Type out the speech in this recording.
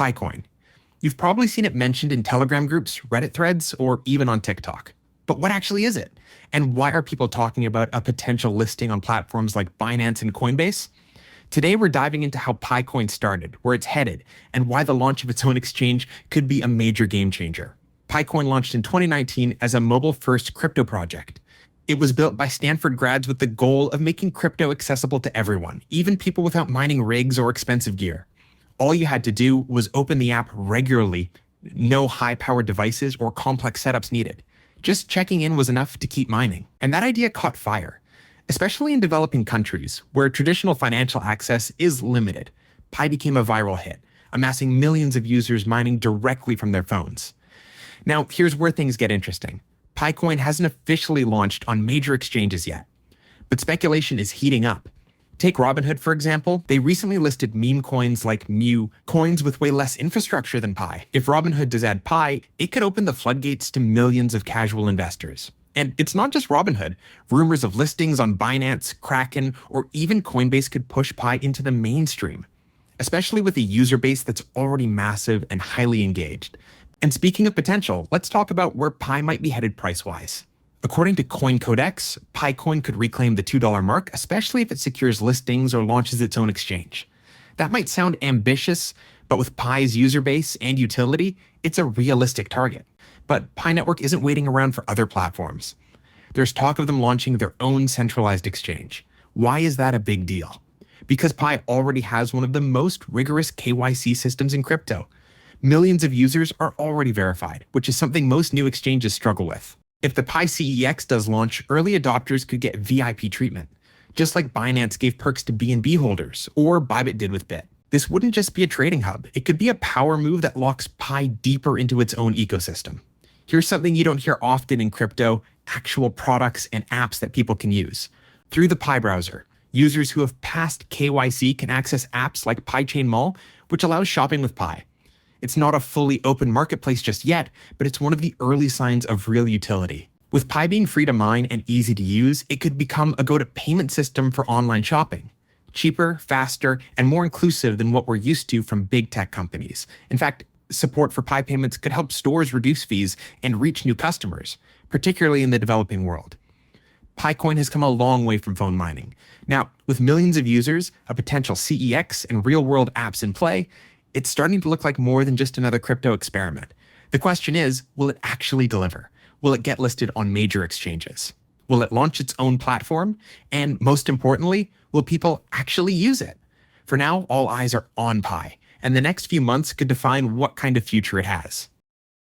PiCoin. You've probably seen it mentioned in Telegram groups, Reddit threads, or even on TikTok. But what actually is it? And why are people talking about a potential listing on platforms like Binance and Coinbase? Today, we're diving into how PiCoin started, where it's headed, and why the launch of its own exchange could be a major game changer. PiCoin launched in 2019 as a mobile-first crypto project. It was built by Stanford grads with the goal of making crypto accessible to everyone, even people without mining rigs or expensive gear. All you had to do was open the app regularly, no high-powered devices or complex setups needed. Just checking in was enough to keep mining. And that idea caught fire, especially in developing countries where traditional financial access is limited. Pi became a viral hit, amassing millions of users mining directly from their phones. Now, here's where things get interesting. PiCoin hasn't officially launched on major exchanges yet, but speculation is heating up. Take Robinhood, for example. They recently listed meme coins like Mu, coins with way less infrastructure than Pi. If Robinhood does add Pi, it could open the floodgates to millions of casual investors. And it's not just Robinhood. Rumors of listings on Binance, Kraken, or even Coinbase could push Pi into the mainstream, especially with a user base that's already massive and highly engaged. And speaking of potential, let's talk about where Pi might be headed price-wise. According to CoinCodex, PiCoin could reclaim the $2 mark, especially if it secures listings or launches its own exchange. That might sound ambitious, but with Pi's user base and utility, it's a realistic target. But Pi Network isn't waiting around for other platforms. There's talk of them launching their own centralized exchange. Why is that a big deal? Because Pi already has one of the most rigorous KYC systems in crypto. Millions of users are already verified, which is something most new exchanges struggle with. If the Pi CEX does launch, early adopters could get VIP treatment, just like Binance gave perks to BNB holders, or Bybit did with Bit. This wouldn't just be a trading hub, it could be a power move that locks Pi deeper into its own ecosystem. Here's something you don't hear often in crypto: actual products and apps that people can use. Through the Pi browser, users who have passed KYC can access apps like PiChain Mall, which allows shopping with Pi. It's not a fully open marketplace just yet, but it's one of the early signs of real utility. With Pi being free to mine and easy to use, it could become a go-to payment system for online shopping. Cheaper, faster, and more inclusive than what we're used to from big tech companies. In fact, support for Pi payments could help stores reduce fees and reach new customers, particularly in the developing world. PiCoin has come a long way from phone mining. Now, with millions of users, a potential CEX, and real-world apps in play, it's starting to look like more than just another crypto experiment. The question is, will it actually deliver? Will it get listed on major exchanges? Will it launch its own platform? And most importantly, will people actually use it? For now, all eyes are on Pi, and the next few months could define what kind of future it has.